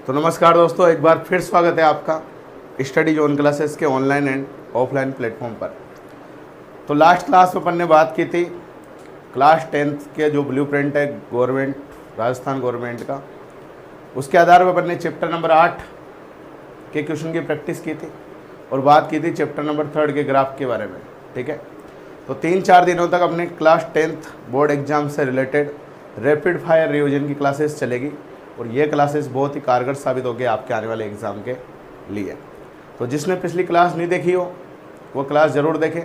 तो नमस्कार दोस्तों, एक बार फिर स्वागत है आपका स्टडी जोन क्लासेस के ऑनलाइन एंड ऑफलाइन प्लेटफॉर्म पर। तो लास्ट क्लास में अपन ने बात की थी क्लास 10th के जो ब्लूप्रिंट है गवर्नमेंट राजस्थान गवर्नमेंट का, उसके आधार पर अपन ने चैप्टर नंबर 8 के क्वेश्चन की प्रैक्टिस की थी और बात की थी चैप्टर नंबर 3 के ग्राफ के बारे में। ठीक है, तो 3-4 दिनों तक अपने क्लास 10th बोर्ड एग्जाम से रिलेटेड रैपिड फायर रिवीजन की क्लासेस चलेगी और ये क्लासेस बहुत ही कारगर साबित होगी आपके आने वाले एग्ज़ाम के लिए। तो जिसने पिछली क्लास नहीं देखी हो वो क्लास ज़रूर देखें,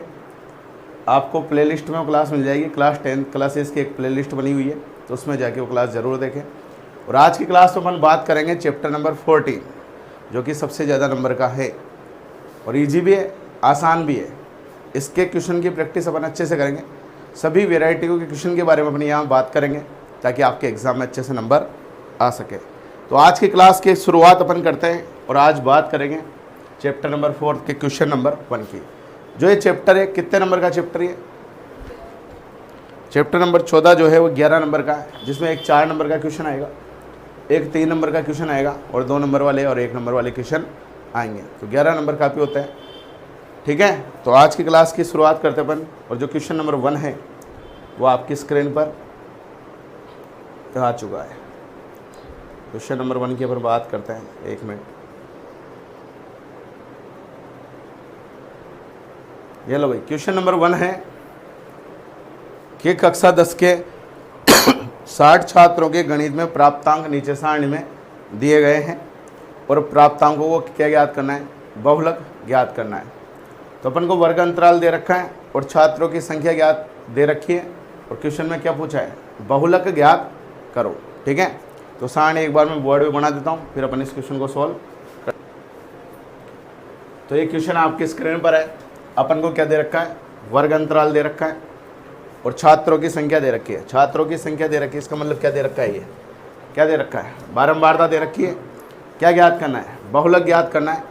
आपको प्लेलिस्ट में वो क्लास मिल जाएगी। क्लास 10th क्लासेस की एक प्लेलिस्ट बनी हुई है, तो उसमें जाके वो क्लास ज़रूर देखें। और आज की क्लास में अपन बात करेंगे चैप्टर नंबर 14, जो कि सबसे ज़्यादा नंबर का है और ईजी भी है, आसान भी है। इसके क्वेश्चन की प्रैक्टिस अपन अच्छे से करेंगे, सभी वेराइटियों के क्वेश्चन के बारे में अपनी यहाँ बात करेंगे ताकि आपके एग्ज़ाम में अच्छे से नंबर आ सके। तो आज की क्लास की शुरुआत अपन करते हैं और आज बात करेंगे चैप्टर नंबर 4 के क्वेश्चन नंबर 1 की। जो ये चैप्टर है कितने नंबर का चैप्टर है? चैप्टर नंबर 14 जो है वो 11 नंबर का है, जिसमें एक 4 नंबर का क्वेश्चन आएगा, एक 3 नंबर का क्वेश्चन आएगा और 2 नंबर वाले और 1 नंबर वाले क्वेश्चन आएंगे। तो 11 नंबर काफ़ी होता है। ठीक है, तो आज की क्लास की शुरुआत करते अपन और जो क्वेश्चन नंबर 1 है वो आपकी स्क्रीन पर आ चुका है। क्वेश्चन नंबर 1 की अपन बात करते हैं, 1 मिनट। ये लो भाई, क्वेश्चन नंबर 1 है कि कक्षा 10 के 60 छात्रों के गणित में प्राप्तांक नीचे सारणी में दिए गए हैं और प्राप्तांकों को क्या ज्ञात करना है? बहुलक ज्ञात करना है। तो अपन को वर्ग अंतराल दे रखा है और छात्रों की संख्या ज्ञात दे रखी है और क्वेश्चन में क्या पूछा है? बहुलक ज्ञात करो। ठीक है, तो सारणी एक बार मैं बोर्ड पे बना देता हूँ, फिर अपन इस क्वेश्चन को सॉल्व कर। तो ये क्वेश्चन आपकी स्क्रीन पर है। अपन को क्या दे रखा है? वर्ग अंतराल दे रखा है और छात्रों की संख्या दे रखी है। छात्रों की संख्या दे रखी है, इसका मतलब क्या दे रखा है? ये क्या दे रखा है? बारंबारता दे रखी है। क्या ज्ञात करना है? बहुलक ज्ञात करना है।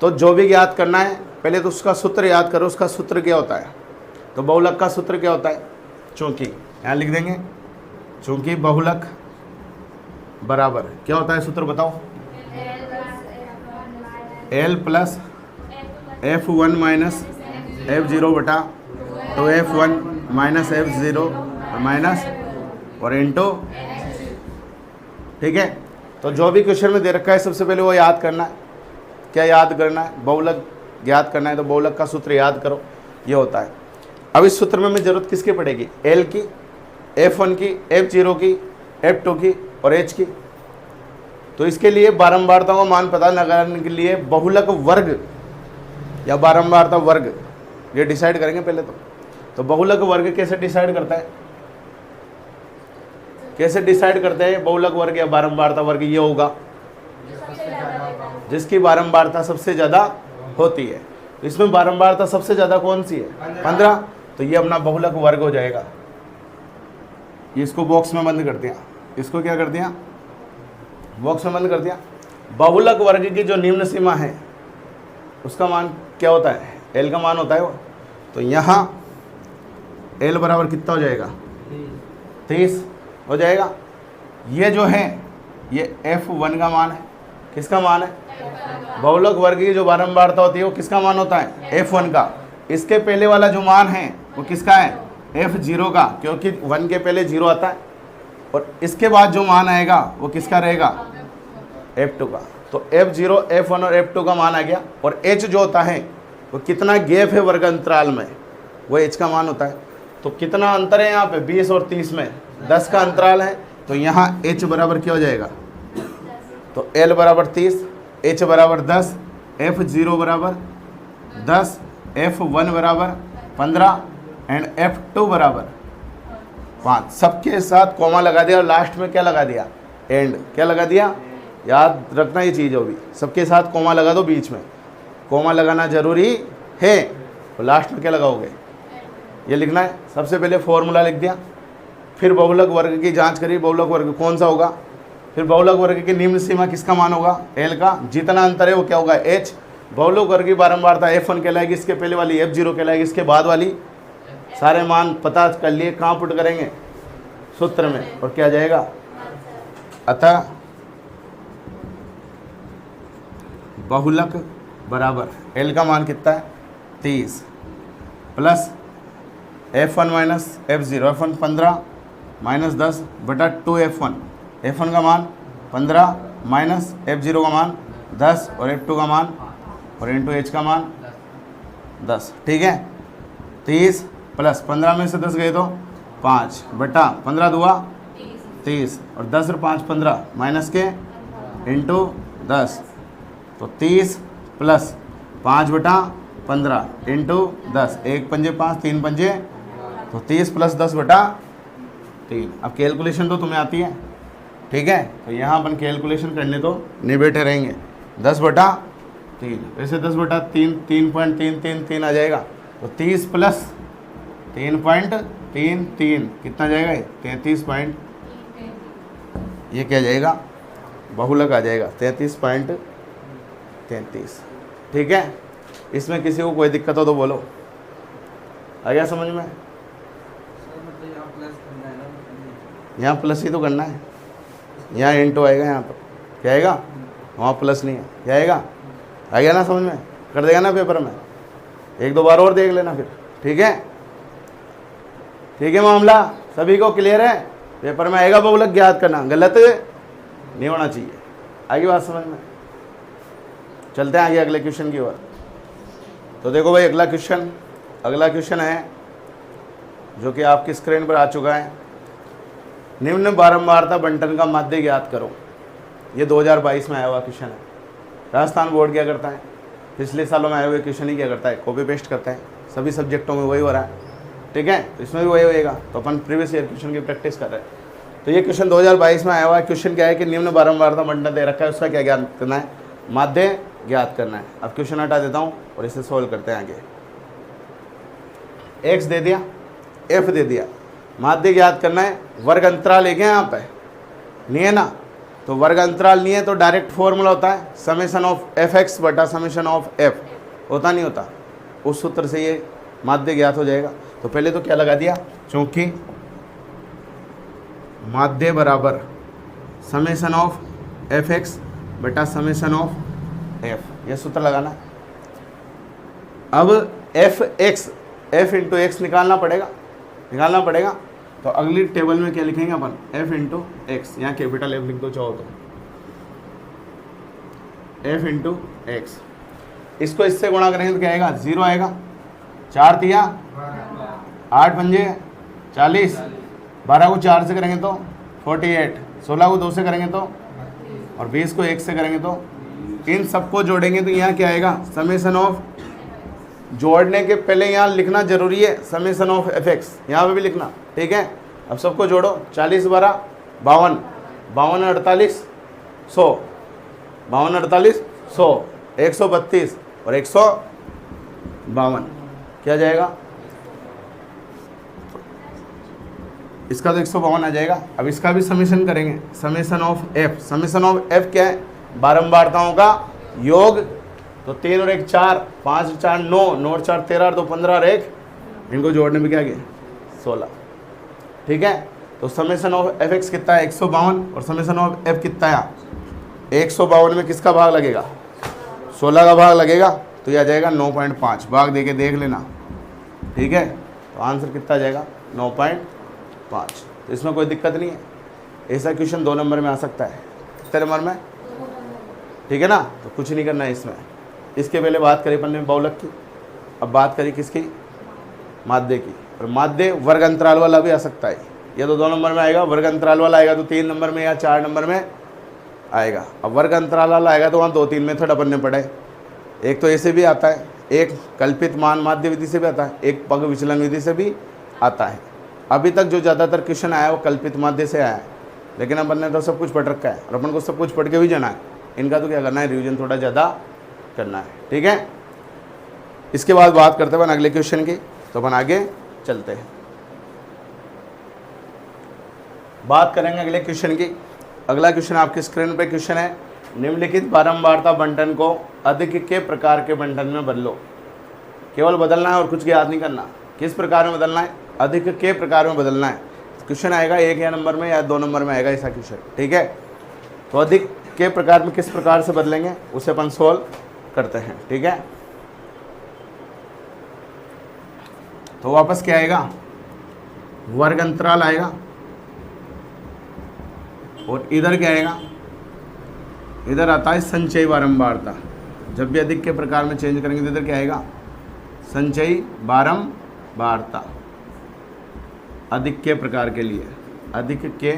तो जो भी ज्ञात करना है पहले तो उसका सूत्र याद करो। उसका सूत्र क्या होता है? तो बहुलक का सूत्र क्या होता है? चूंकि, यहाँ लिख देंगे, चूंकि बहुलक बराबर क्या होता है? सूत्र बताओ। L plus F1 minus F0 बटा तो F1 माइनस F0 माइनस और इंटू। ठीक है, तो जो भी क्वेश्चन में दे रखा है सबसे पहले वो याद करना है। क्या याद करना है? बहुलक ज्ञात करना है, तो बहुलक का सूत्र याद करो, ये होता है। अब इस सूत्र में हमें जरूरत किसकी पड़ेगी? L की, F1 की, F0 की, F2 की और H की। तो इसके लिए बारंबारता का मान पता लगाने के लिए बहुलक वर्ग या बारंबारता वर्ग ये डिसाइड करेंगे पहले तो बहुलक वर्ग कैसे डिसाइड करता है? कैसे डिसाइड करते हैं बहुलक वर्ग या बारंबारता वर्ग? ये होगा जिसकी बारंबारता सबसे ज़्यादा होती है। तो इसमें बारंबारता सबसे ज़्यादा कौन सी है? 15। तो ये अपना बहुलक वर्ग हो जाएगा। ये इसको बॉक्स में बंद कर दिया, इसको क्या कर दिया? बॉक्स में बंद कर दिया। बहुलक वर्ग की जो निम्न सीमा है उसका मान क्या होता है? L का मान होता है वो। तो यहाँ L बराबर कितना हो जाएगा? 30 हो जाएगा। ये जो है ये F1 का मान है। किसका मान है? बहुलक वर्ग की जो बारंबारता होती है वो किसका मान होता है? F1 का। इसके पहले वाला जो मान है वो किसका है? F0 का, क्योंकि 1 के पहले 0 आता है और इसके बाद जो मान आएगा वो किसका रहेगा? F2 का। तो F0, F1 और F2 का मान आ गया। और H जो होता है वो कितना गैप है वर्ग अंतराल में, वो H का मान होता है। तो कितना अंतर है यहाँ पे? 20 और 30 में 10 का अंतराल है। तो यहाँ H बराबर क्या हो जाएगा? तो L बराबर 30, H बराबर 10, F0 बराबर 10, F1 बराबर 15 एंड F2 बराबर 5। सबके साथ कॉमा लगा दिया और लास्ट में क्या लगा दिया? एंड। क्या लगा दिया? याद रखना ये चीज़ होगी, सबके साथ कॉमा लगा दो बीच में। कॉमा लगाना जरूरी है। तो लास्ट में क्या लगाओगे? ये लिखना है। सबसे पहले फॉर्मूला लिख दिया, फिर बहुलक वर्ग की जांच करी, बहुलक वर्ग कौन सा होगा, फिर बहुलक वर्ग की निम्न सीमा किसका मान होगा? L का। जितना अंतर है वो क्या होगा? H। बहुलक वर्ग की बारंबारता F1 कहलाएगी, इसके पहले वाली F0 कहलाएगी, इसके बाद वाली सारे मान पता कर लिए। कहाँ पुट करेंगे? सूत्र में। और क्या जाएगा? अतः बहुलक बराबर L का मान कितना है 30 plus F1 minus F0, F1 15 minus 10 बटा 2F1, F1 का मान 15 माइनस F0 का मान 10 और F2 का मान और इंटू H का मान 10। ठीक है, 30 प्लस 15 में से 10 गए तो 5 बटा 15 दुआ 30 और 10 और 5 15 माइनस के इंटू 10, तो 30 प्लस 5 बटा 15 इंटू 10, 1 पंजे 5 3 पंजे, तो 30 प्लस 10 बटा 3। अब कैलकुलेशन तो तुम्हें आती है, ठीक है, तो यहाँ अपन कैलकुलेशन करने तो नहीं बैठे रहेंगे। 10 बटा 3, वैसे 10 बटा 3 3.333 आ जाएगा, तो 30 प्लस 3.33 कितना जाएगा ये 33. ये क्या जाएगा बहुलक आ जाएगा 33.33। ठीक है, इसमें किसी को कोई दिक्कत हो तो बोलो। आ गया समझ में? यहाँ प्लस ही तो करना है, यहाँ इंटू आएगा, यहाँ तो क्या आएगा, वहाँ प्लस नहीं है, क्या आएगा? आ गया ना समझ में? कर देगा ना पेपर में, 1-2 बार और देख लेना फिर। ठीक है, ठीक है, मामला सभी को क्लियर है? पेपर में आएगा बहुलक ज्ञात करना, गलत नहीं होना चाहिए। आगे बात समझ में? चलते हैं आगे अगले क्वेश्चन की ओर। तो देखो भाई अगला क्वेश्चन है जो कि आपकी स्क्रीन पर आ चुका है। निम्न बारंबारता बंटन का माध्य ज्ञात करो। ये 2022 में आया हुआ क्वेश्चन है। राजस्थान बोर्ड क्या करता है, पिछले सालों में आए हुए क्वेश्चन ही क्या करता है, कॉपी पेस्ट करता है। सभी सब्जेक्टों में वही हो रहा है, ठीक है, तो इसमें भी वही होएगा। तो अपन प्रीवियस ईयर क्वेश्चन की प्रैक्टिस कर रहे हैं। तो ये क्वेश्चन 2022 में आया हुआ है। क्वेश्चन क्या है कि निम्न बारंबारता बंटन दे रखा है, उसका क्या ज्ञात करना है, माध्य ज्ञात करना है। अब क्वेश्चन हटा देता हूँ और इसे सोल्व करते हैं आगे। x दे दिया, f दे दिया, माध्य ज्ञात करना है। वर्ग अंतराल एक है यहाँ पे, नहीं है ना, तो वर्ग अंतराल नहीं है तो डायरेक्ट फॉर्मूला होता है समेशन ऑफ fx बटा समेशन ऑफ f, होता नहीं होता, उस सूत्र से ये माध्य ज्ञात हो जाएगा। तो पहले तो क्या लगा दिया, चूंकि माध्य बराबर समेशन ऑफ fx बटा समेशन ऑफ f, ये सूत्र लगाना। अब f इंटू x निकालना पड़ेगा। तो अगली टेबल में क्या लिखेंगे अपन, f इंटू एक्स, यहाँ कैपिटल F लिख दो चाहो तो, f इंटू एक्स। इसको इससे गुणा करेंगे तो क्या आएगा, 0 आएगा। 4 तिया 8 पंजे 40, 12 को 4 से करेंगे तो 48, 16 को 2 से करेंगे तो, और 20 को 1 से करेंगे तो, इन सबको जोड़ेंगे तो यहाँ क्या आएगा, समेशन ऑफ, जोड़ने के पहले यहाँ लिखना जरूरी है समेशन ऑफ fx, यहाँ पे भी लिखना, ठीक है। अब सबको जोड़ो, 40 12 52, 52 48 100, 52 48 100, 132 और 152, क्या जाएगा, इसका तो 152 आ जाएगा। अब इसका भी समेशन करेंगे, summation of f। Summation of f क्या है, बारंबारताओं का योग। तो 3 और 1 4, 5 और 4 9, 9 और 4 13 और 2 15 और 1, इनको जोड़ने में क्या गया 16, ठीक है। तो समेशन ऑफ fx कितना है 152 और समेशन ऑफ f कितना है 152 में किसका भाग लगेगा, 16 का भाग लगेगा, तो यह आ जाएगा 9.5। भाग देके देख लेना, ठीक है। तो आंसर कितना आ जाएगा 9.5। तो इसमें कोई दिक्कत नहीं है, ऐसा क्वेश्चन 2 नंबर में आ सकता है। कितने नंबर में, ठीक है ना। तो कुछ नहीं करना है इसमें। इसके पहले बात करी अपन ने बहुलक की, अब बात करी किसकी, माध्य की। और माध्य वर्ग अंतराल वाला भी आ सकता है, ये तो 2 नंबर में आएगा। वर्ग अंतराल वाला आएगा तो 3 नंबर में या 4 नंबर में आएगा। अब वर्ग अंतराल वाला आएगा तो वहाँ 2-3 मेथड अपन ने पढ़े। एक तो ऐसे भी आता है, एक कल्पित मान माध्य विधि से भी आता है, एक पग विचलन विधि से भी आता है। अभी तक जो ज़्यादातर क्वेश्चन आया वो कल्पित माध्य से आया है, लेकिन अपन ने तो सब कुछ पढ़ रखा है और अपन को सब कुछ पढ़ के भी जाना है। इनका तो क्या करना है, रिवीजन थोड़ा ज़्यादा करना है, ठीक है। इसके बाद बात करते हैं अपन अगले क्वेश्चन की। तो अपन आगे चलते हैं, बात करेंगे अगले क्वेश्चन की। अगला क्वेश्चन आपकी स्क्रीन पे क्वेश्चन है, निम्नलिखित बारंबारता बंटन को अधिक के प्रकार के बंटन में बदलो। केवल बदलना है और कुछ याद नहीं करना। किस प्रकार में बदलना है, अधिक के प्रकार में बदलना है। क्वेश्चन आएगा 1 या नंबर में या 2 नंबर में आएगा ऐसा क्वेश्चन, ठीक है। तो अधिक के प्रकार में किस प्रकार से बदलेंगे उसे अपन सोल्व करते हैं। ठीक है, तो वापस क्या आएगा, वर्ग अंतराल आएगा, और इधर क्या आएगा, इधर आता है संचयी बारंबारता। जब भी अधिक के प्रकार में चेंज करेंगे तो इधर क्या आएगा, संचयी बारंबारता। अधिक के प्रकार के लिए, अधिक के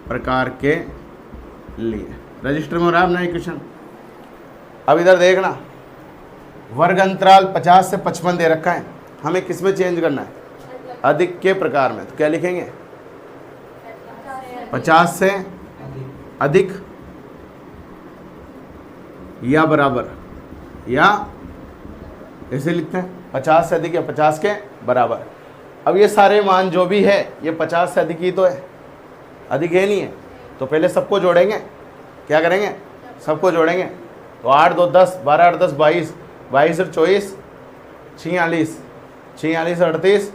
प्रकार के लिए रजिस्टर में हो रहा है अपना इक्वेशन। अब इधर देखना, वर्ग अंतराल 50 से 55 दे रखा है, हमें किस में चेंज करना है, अधिक के प्रकार में। तो क्या लिखेंगे, 50 से अधिक या बराबर, या ऐसे लिखते हैं 50 से अधिक या 50 के बराबर। अब ये सारे मान जो भी है ये 50 से अधिक ही तो है, अधिक है नहीं है, तो पहले सबको जोड़ेंगे। क्या करेंगे, सबको जोड़ेंगे। तो 8 2 10, 12 8 10 22, 22 और 24 46, 46 38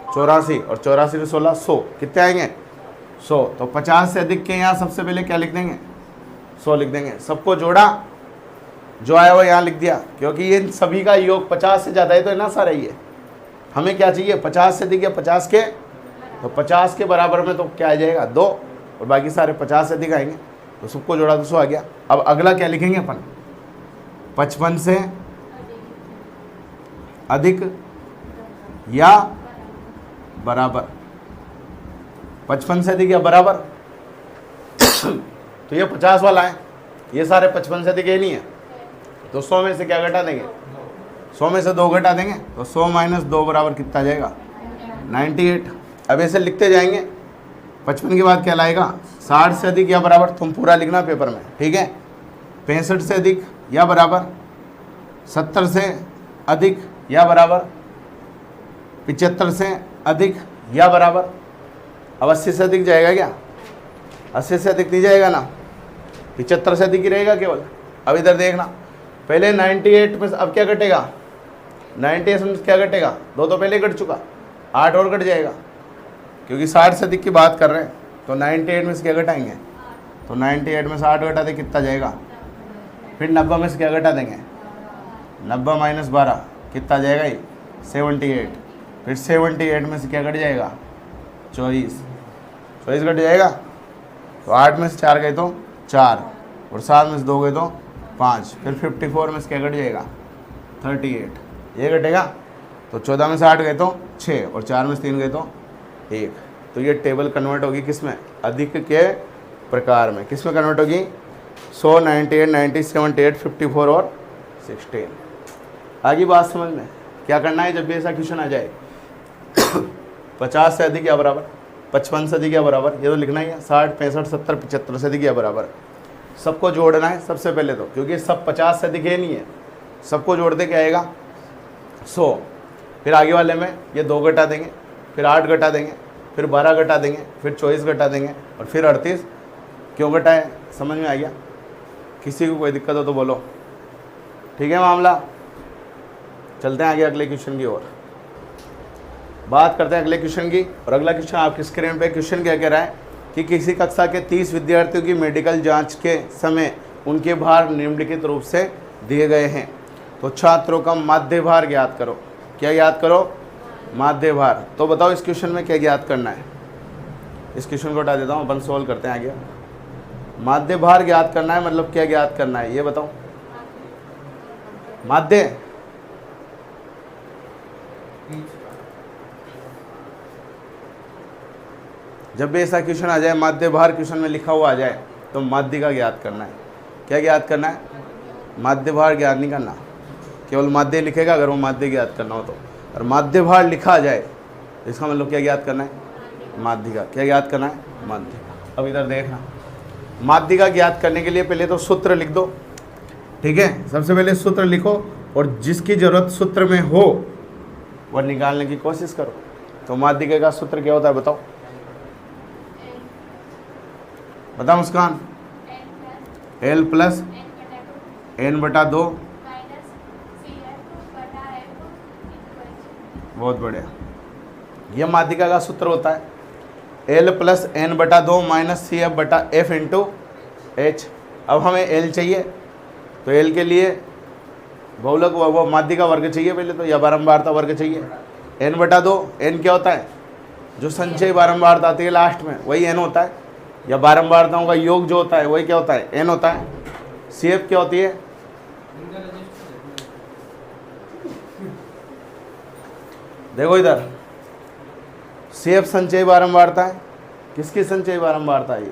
84, और 84 और 16 100, कितने आएंगे 100। तो 50 से अधिक के यहाँ सबसे पहले क्या लिख देंगे, 100 लिख देंगे। सबको जोड़ा, जो आया वो यहाँ लिख दिया, क्योंकि ये सभी का योग 50 से ज़्यादा है तो है ना सारा ये। हमें क्या चाहिए, 50 से अधिक या 50 के, तो 50 के बराबर में तो क्या आ जाएगा 2, और बाकी सारे 50 से अधिक आएंगे, तो सबको जोड़ा तो 100 आ गया। अब अगला क्या लिखेंगे अपन, 55 से अधिक या बराबर, 55 से अधिक या बराबर तो ये 50 वाला है, ये सारे 55 से अधिक ये नहीं है, तो 100 में से क्या घटा देंगे, 100 में से 2 घटा देंगे, तो 100 माइनस 2 बराबर कितना आ जाएगा 98। अब ऐसे लिखते जाएंगे, 55 के बाद क्या लाएगा, 60 से अधिक या बराबर, तुम पूरा लिखना पेपर में, ठीक है। 65 से अधिक या बराबर, 70 से अधिक या बराबर, 75 से अधिक या बराबर। अब 80 से अधिक जाएगा क्या, 80 से अधिक नहीं जाएगा ना, 75 से अधिक ही रहेगा केवल। अब इधर देखना, पहले 98 में अब क्या घटेगा, 98 में क्या घटेगा, 2 तो पहले घट चुका, 8 और घट जाएगा, क्योंकि 60 से अधिक की बात कर रहे हैं। तो 98 में से क्या घटाएंगे, तो 98 में से 8 घटा दे, कितना जाएगा, फिर 90 में से क्या घटा देंगे, 90 माइनस 12 कितना जाएगा, ये 78, फिर 78 में से क्या घट जाएगा, 24 घट जाएगा। तो 8 में से 4 गए तो 4, और 7 में से 2 गए तो 5, फिर 54 में से क्या घट जाएगा 38, ये घटेगा। तो 14 में से 8 गए तो 6, और 4 में से 3 गए तो 1। तो ये टेबल कन्वर्ट होगी किस में, अधिक के प्रकार में। किस में कन्वर्ट होगी, 100 98 90 78 54 और 16। आगे बात समझ में, क्या करना है जब भी ऐसा क्वेश्चन आ जाए 50 से अधिक या बराबर, 55 से अधिक या बराबर, ये तो लिखना ही है, 60 65 70 75 से अधिक या बराबर, सबको जोड़ना है सबसे पहले तो, क्योंकि सब 50 से अधिक है नहीं है, सबको जोड़ते क्या आएगा 100। फिर आगे वाले में ये 2 घटा देंगे, फिर 8 घटा देंगे, फिर 12 घटा देंगे, फिर 24 घटा देंगे, और फिर 38। क्यों घटाए, समझ में आ गया। किसी को कोई दिक्कत हो तो बोलो, ठीक है मामला। चलते हैं आगे अगले क्वेश्चन की ओर, बात करते हैं अगले क्वेश्चन की। और अगला क्वेश्चन आपकी स्क्रीन पे क्वेश्चन क्या कह रहा है कि किसी कक्षा के 30 विद्यार्थियों की मेडिकल जांच के समय उनके भार निम्नलिखित रूप से दिए गए हैं, तो छात्रों का माध्य भार ज्ञात करो। क्या याद करो, माध्य भार। तो बताओ इस क्वेश्चन में क्या ज्ञात करना है, इस क्वेश्चन को हटा देता हूँ, अपन सोल्व करते हैं आगे। माध्य भार ज्ञात करना है, मतलब क्या ज्ञात करना है ये बताओ। माध्य जब भी ऐसा क्वेश्चन आ जाए, माध्य भार क्वेश्चन में लिखा हुआ आ जाए, तो माध्य का ज्ञात करना है। क्या ज्ञात करना है, माध्य भार ज्ञात नहीं करना, केवल माध्य लिखेगा अगर वो माध्य ज्ञात करना हो तो। और माध्य भार लिखा जाए इसका मतलब क्या ज्ञात करना है, माध्य का। क्या ज्ञात करना है, माध्य का। अब इधर देखना, माध्य का ज्ञात करने के लिए पहले तो सूत्र लिख दो, ठीक है। सबसे पहले सूत्र लिखो, और जिसकी जरूरत सूत्र में हो वह निकालने की कोशिश करो। तो माध्यिका का सूत्र क्या होता है बताओ, बताओ मुस्कान। L प्लस N/2, बहुत बढ़िया, यह माध्यिका का सूत्र होता है। L plus N/2 minus CF/F into H। अब हमें एल चाहिए, तो एल के लिए बहुलक वो माध्य का वर्ग चाहिए पहले तो, या बारंबारता वर्ग चाहिए। एन बटा 2, एन क्या होता है? जो संचयी बारंबारता आती है लास्ट में वही एन होता है, या बारंबारताओं का योग जो होता है वही क्या होता है? एन होता है। सी एफ क्या होती है? देखो इधर, सी एफ संचयी बारंबारता है। किसकी संचयी बारंबारता है ये?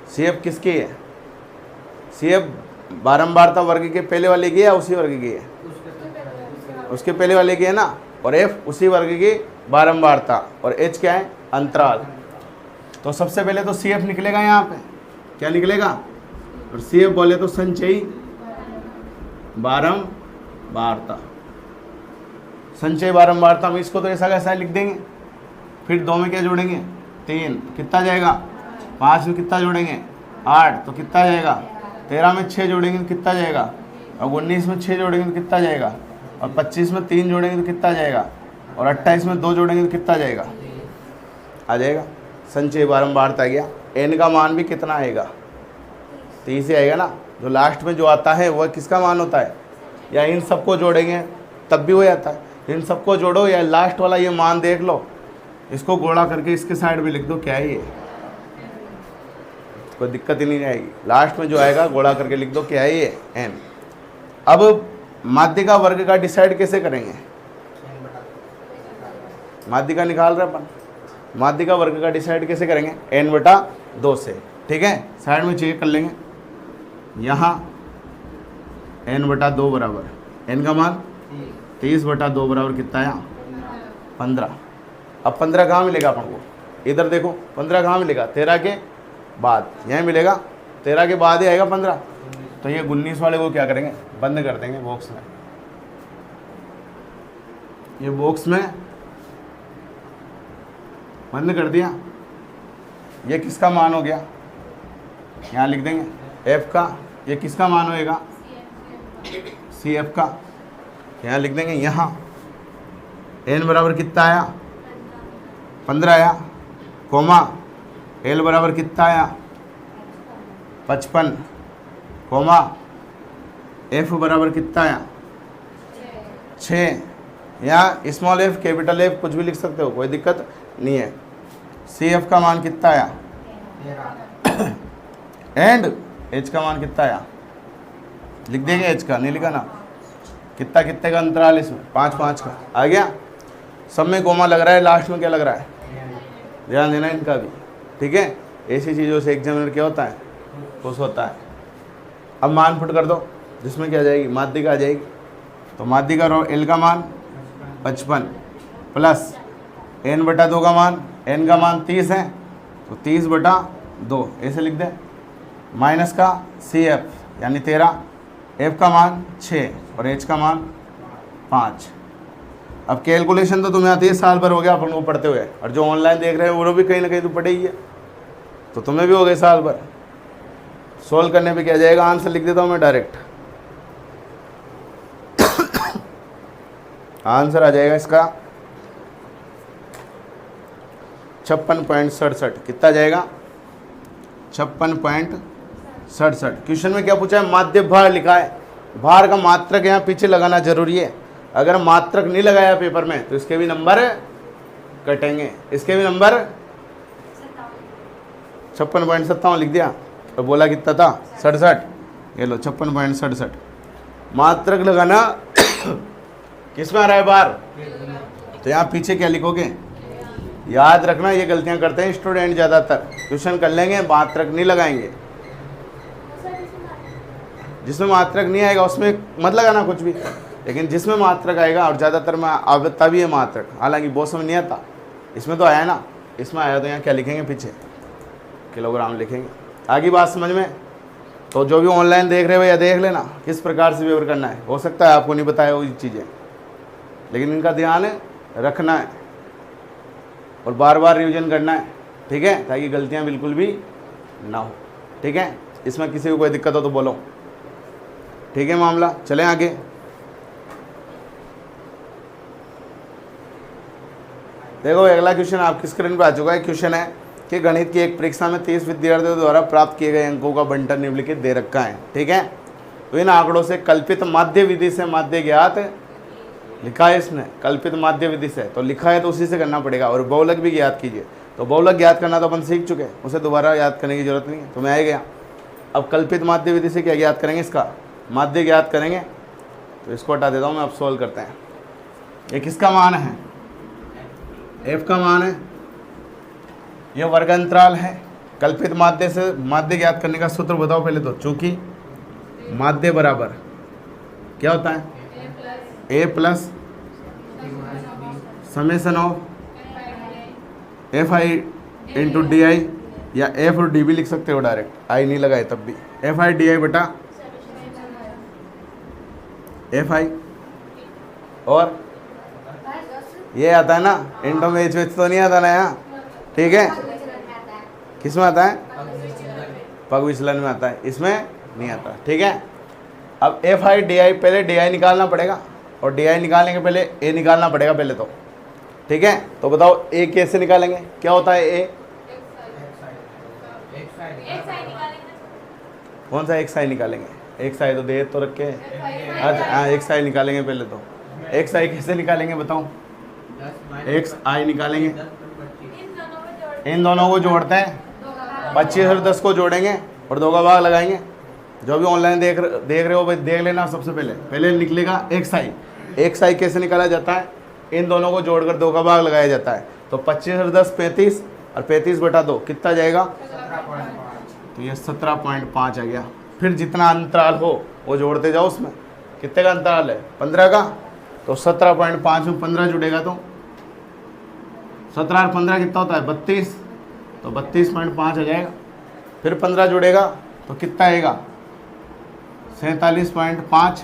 सी एफ किसकी है? सी एफ बारंबारता वर्ग के पहले वाले की है या उसी वर्ग की है? उसके पहले वाले की है ना। और एफ उसी वर्ग की बारंबारता, और एच क्या है? अंतराल। तो सबसे पहले तो सी एफ निकलेगा यहाँ पे, क्या निकलेगा? और सी एफ बोले तो संचयी बारंबारता। संचयी बारंबारता में इसको तो ऐसा कैसा लिख देंगे, फिर 2 में क्या जोड़ेंगे? 3, कितना जाएगा? 5 में कितना जोड़ेंगे? 8, तो कितना जाएगा? 13 में 6 जोड़ेंगे तो कितना जाएगा? और 19 में 6 जोड़ेंगे तो कितना जाएगा? और 25 में 3 जोड़ेंगे तो कितना जाएगा? और 28 में 2 जोड़ेंगे तो कितना जाएगा? आ जाएगा। संचयी बारंबारता आ गया। एन का मान भी कितना आएगा? 30 ही आएगा ना। जो लास्ट में जो आता है वह किसका मान होता है? या इन सबको जोड़ेंगे तब भी हो जाता है। इन सबको जोड़ो या लास्ट वाला ये मान देख लो, इसको गोला करके इसके साइड में लिख दो, क्या है ये? कोई दिक्कत ही नहीं आएगी। लास्ट में जो आएगा गोला करके लिख दो, क्या है ये? एन। अब माध्य का वर्ग का डिसाइड कैसे करेंगे? माध्य का निकाल रहे अपन, माध्य का वर्ग का डिसाइड कैसे करेंगे? एन बटा 2 से। ठीक है, साइड में चेक कर लेंगे। यहाँ एन बटा 2 बराबर एन का मान 30 बटा 2 बराबर कितना आया? 15। अब 15 कहाँ मिलेगा अपन को? इधर देखो, 15 कहाँ मिलेगा? 13 के बाद। यहाँ मिलेगा 13 के बाद ही आएगा 15। तो ये 19 वाले को क्या करेंगे? बंद कर देंगे बॉक्स में। ये बॉक्स में बंद कर दिया। ये किसका मान हो गया? यहाँ लिख देंगे एफ का। ये किसका मान होएगा? सी एफ का। यहाँ लिख देंगे। यहाँ एन बराबर कितना आया? 15 आया, कोमा एल बराबर कितना आया? 55, कोमा एफ बराबर कितना आया? 6। यहाँ स्मॉल एफ कैपिटल एफ कुछ भी लिख सकते हो, कोई दिक्कत नहीं है। सी एफ का मान कितना आया? एंड एच का मान कितना आया? लिख देंगे एच का, नहीं लिखा ना। कितना कितने का अंतराल इसमें? 5 5 का आ गया। सब में कोमा लग रहा है, लास्ट में क्या लग रहा है? ध्यान देना इनका भी। ठीक है, ऐसी चीज़ों से एग्जामिनर क्या होता है? खुश होता है। अब मान पुट कर दो, जिसमें क्या आ जाएगी? माध्य का आ जाएगी। तो माध्य का रो एल का मान 55 प्लस एन बटा 2 का मान, एन का मान 30 है तो 30 बटा 2 ऐसे लिख दें, माइनस का सी एफ यानी 13, एफ का मान 6 और एच का मान 5। अब कैलकुलेशन तो तुम्हें आती है, साल भर हो गया अपन को पढ़ते हुए, और जो ऑनलाइन देख रहे हैं वो भी कहीं ना कहीं तो पढ़े ही है, तो तुम्हें भी हो गए साल भर। सोल्व करने पे क्या जाएगा? आंसर लिख देता हूँ मैं डायरेक्ट। आंसर आ जाएगा इसका 56.67। कितना जाएगा? 56.67। क्वेश्चन में क्या पूछा है? माध्य भार लिखा है। भार का मात्रक यहाँ पीछे लगाना जरूरी है। अगर मात्रक नहीं लगाया पेपर में तो इसके भी नंबर कटेंगे, इसके भी नंबर 56.57 लिख दिया। तो बोला कितना था? 67। ये लो 56.67। मात्रक लगाना किस में आ रहा है? बार। तो यहाँ पीछे क्या लिखोगे? याद रखना, ये गलतियां करते हैं स्टूडेंट ज़्यादातर। क्वेश्चन कर लेंगे, मात्रक नहीं लगाएंगे। जिसमें मात्रक नहीं आएगा उसमें मत लगाना कुछ भी, लेकिन जिसमें मात्रक आएगा, और ज़्यादातर में आता भी है मात्रक, हालांकि बहुत समझ नहीं आता। इसमें तो आया ना, इसमें आया तो यहाँ क्या लिखेंगे? पीछे किलोग्राम लिखेंगे। आगे बात समझ में? तो जो भी ऑनलाइन देख रहे हो या देख लेना किस प्रकार से व्यवहार करना है। हो सकता है आपको नहीं बताया वो चीज़ें, लेकिन इनका ध्यान रखना है और बार बार रिवीजन करना है। ठीक है, ताकि गलतियाँ बिल्कुल भी ना हो। ठीक है, इसमें किसी को कोई दिक्कत हो तो बोलो। ठीक है मामला, चलें आगे। देखो अगला क्वेश्चन आपकी स्क्रीन पर आ चुका है। क्वेश्चन है कि गणित की एक परीक्षा में 30 विद्यार्थियों द्वारा प्राप्त किए गए अंकों का बंटन निम्नलिखित दे रखा है। ठीक है, तो इन आंकड़ों से कल्पित माध्य विधि से माध्य ज्ञात लिखा है इसने, कल्पित माध्य विधि से, तो लिखा है तो उसी से करना पड़ेगा। और बहुलक भी ज्ञात कीजिए, तो बहुलक ज्ञात करना तो अपन सीख चुके हैं, उसे दोबारा याद करने की जरूरत नहीं है, तो मैं आ गया। अब कल्पित माध्य विधि से क्या ज्ञात करेंगे, इसका माध्य ज्ञात करेंगे। तो इसको हटा देता हूँ मैं, अब सोल्व करते हैं। ये किसका मान है, एफ का मान है, ये वर्ग अंतराल है। कल्पित माध्य से माध्य ज्ञात करने का सूत्र बताओ पहले तो। चूंकि माध्य बराबर क्या होता है, A plus summation of F I into D I, या एफ और डी भी लिख सकते हो डायरेक्ट, आई नहीं लगाए तब भी, एफ आई डी आई बटा एफ आई। और ये आता है ना, इंटो में एच वेच तो नहीं आता ना यहाँ, ठीक है, किस में आता है, पग विचलन में आता है, इसमें नहीं आता। ठीक है, अब एफ आई डी आई, पहले डी आई निकालना पड़ेगा, और डी आई निकालने के पहले ए निकालना पड़ेगा पहले तो। ठीक है, तो बताओ ए कैसे निकालेंगे, क्या होता है ए, कौन सा एक्स आई निकालेंगे, एक्स आई तो दे तो रखे, अच्छा हाँ एक्स आई निकालेंगे पहले तो। एक्स आई कैसे निकालेंगे बताओ, एक्स आई निकालेंगे, इन दोनों को जोड़ते हैं, 25 और 10 को जोड़ेंगे और 2 का भाग लगाएंगे। जो भी ऑनलाइन देख रहे हो भाई देख लेना, सबसे पहले निकलेगा एक्स आई। एक्स आई कैसे निकाला जाता है, इन दोनों को जोड़कर 2 का भाग लगाया जाता है। तो 25 और 10 35, और 35 बटा 2 कितना जाएगा, तो ये 17.5 आ गया। फिर जितना अंतराल हो वो जोड़ते जाओ, उसमें कितने का अंतराल है, 15 का, तो 17.5 में 15 जुड़ेगा तो 17 और 15 कितना होता है 32, तो 32.5 आ जाएगा। फिर 15 जुड़ेगा तो कितना आएगा 47.5,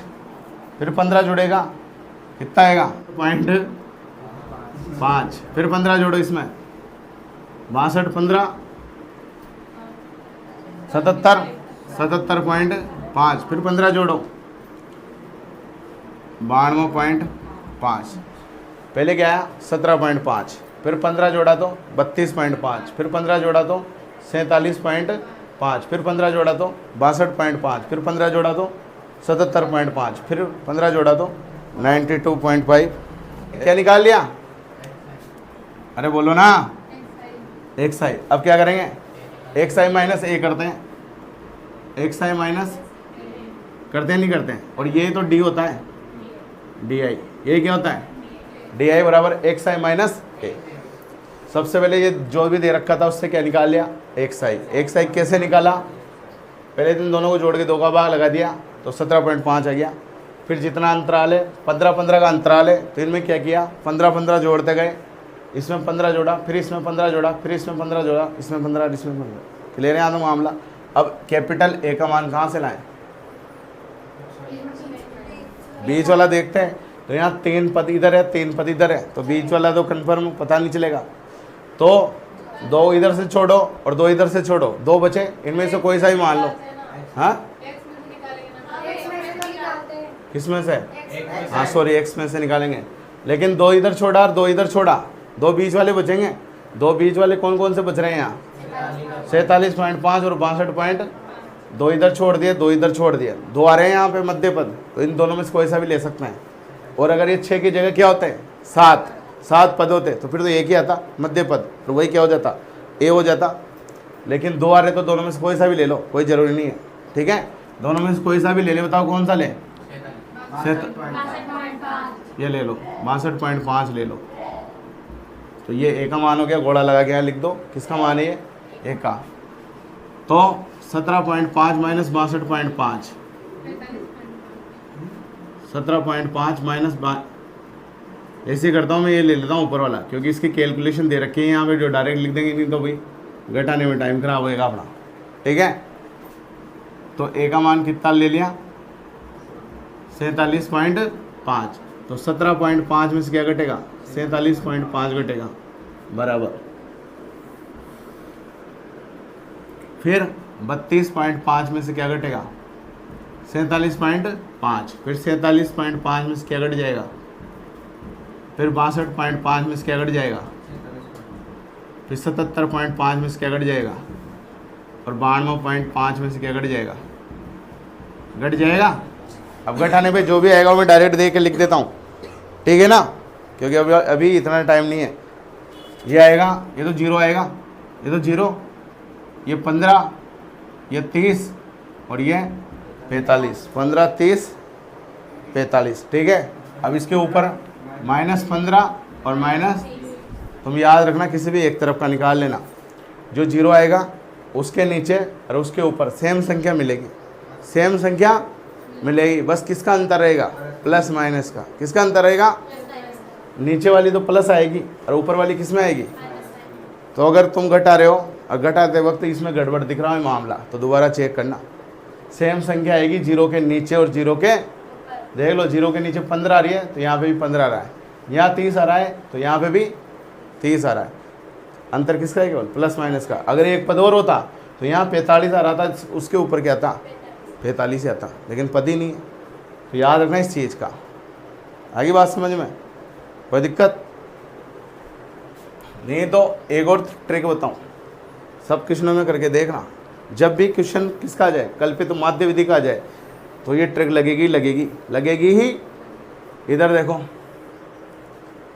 फिर 15 जुड़ेगा कितना आएगा 0.5, फिर 15 जोड़ो इसमें 62, 15 77, 77.5, फिर 15 जोड़ो 92.5, पहले क्या आया 17.5, फिर 15 जोड़ा तो 32.5, फिर 15 जोड़ा तो 47.5, फिर 15 जोड़ा तो 62.5, फिर 15 जोड़ा तो 77.5, फिर 15 जोड़ा तो 92.5। क्या निकाल लिया, अरे बोलो ना, एक्स आई। अब क्या करेंगे, एक्स आई माइनस ए करते हैं, एक्स आई माइनस करते हैं नहीं करते हैं, और ये तो डी होता है डी आई, ये क्या होता है डी आई बराबर एक्स आई माइनस ए। सबसे पहले ये जो भी दे रखा था उससे क्या निकाल लिया एक्स आई। एक्स आई कैसे निकाला, पहले दिन दोनों को जोड़ के 2 का भाग लगा दिया तो 17.5 आ गया। फिर जितना अंतराल है 15-15 का अंतराल है, तो इनमें क्या किया 15-15 जोड़ते गए, इसमें 15 जोड़ा, फिर इसमें 15 जोड़ा, फिर इसमें 15 जोड़ा, इसमें 15, इसमें 15। क्लियर है यहाँ तो मामला। अब कैपिटल ए का मान कहाँ से लाएं, बीच वाला देखते हैं, तो यहाँ 3 पद इधर है 3 पद इधर है, तो बीच वाला तो कन्फर्म पता नहीं चलेगा, तो 2 इधर से छोड़ो और 2 इधर से छोड़ो, 2 बचे, इनमें से कोई सा ही मान लो। हाँ किस में से, हाँ सॉरी एक्स में से निकालेंगे, लेकिन 2 इधर छोड़ा और 2 इधर छोड़ा, 2 बीच वाले बचेंगे। 2 बीच वाले कौन कौन से बच रहे हैं यहाँ 47.5 और 62. 2 इधर छोड़ दिए 2 इधर छोड़ दिए, 2 आ रहे हैं यहाँ पे मध्य पद, तो इन दोनों में से कोई सा भी ले सकते हैं। और अगर ये 6 की जगह क्या होते हैं 7 पद होते, तो फिर तो एक ही आता मध्य पद, फिर वही क्या हो जाता ए हो जाता। लेकिन 2 आ रहे तो दोनों में से कोई सा भी ले लो, कोई ज़रूरी नहीं है। ठीक है, दोनों में से कोई सा भी ले ले, बताओ कौन सा ले, ये ले लो 62.5 ले लो, तो ये ए का मान हो गया, घोड़ा लगा के यहाँ लिख दो किसका मान है ये ए का। तो 17.5 माइनस 62.5, 17.5 माइनस ऐसे करता हूँ मैं, ये ले लेता हूँ ऊपर वाला, क्योंकि इसकी कैलकुलेशन दे रखी है यहाँ पे, जो डायरेक्ट लिख देंगे नहीं तो भाई घटाने में टाइम खराब होएगा अपना। ठीक है, तो ए का मान कितना ले लिया 47.5, तो 17.5 में से क्या घटेगा 47.5 घटेगा बराबर। फिर 32.5 में से क्या घटेगा 47.5, फिर 47.5 में से क्या घट जाएगा, फिर 62.5 में से क्या घट जाएगा फिर 77.5 में से क्या घट जाएगा, और 92.5 में से क्या घट जाएगा, घट जाएगा। अब घटाने पे जो भी आएगा वो मैं डायरेक्ट दे के लिख देता हूँ, ठीक है ना, क्योंकि अभी इतना टाइम नहीं है। ये आएगा, ये तो 0 आएगा, ये तो 0, ये 15, ये 30 और ये 45, 15 30 45, ठीक है। अब इसके ऊपर -15 और माइनस, तुम याद रखना किसी भी एक तरफ का निकाल लेना, जो 0 आएगा उसके नीचे और उसके ऊपर सेम संख्या मिलेगी, सेम संख्या मिलेगी, बस किसका अंतर रहेगा, प्लस माइनस का। किसका अंतर रहेगा, नीचे वाली तो प्लस आएगी और ऊपर वाली किस में आएगी। तो अगर तुम घटा रहे हो और घटाते वक्त इसमें गड़बड़ दिख रहा है मामला, तो दोबारा चेक करना, सेम संख्या आएगी 0 के नीचे और 0 के, देख लो 0 के नीचे 15 आ रही है तो यहाँ पे भी 15 आ रहा है, यहाँ 30 आ रहा है तो यहाँ पे भी 30 आ रहा है। अंतर किसका है, केवल प्लस माइनस का। अगर एक पद और होता तो यहाँ 45 आ रहा था, उसके ऊपर क्या था, 45 ही आता, लेकिन पद ही नहीं है। तो याद रखना इस चीज़ का। आगे बात समझ में, कोई दिक्कत नहीं। तो एक और ट्रिक बताऊं, सब क्वेश्चनों में करके देखना, जब भी क्वेश्चन किसका आ जाए, कल्पित माध्य विधि का आ जाए, तो ये ट्रिक लगेगी लगेगी लगेगी ही। इधर देखो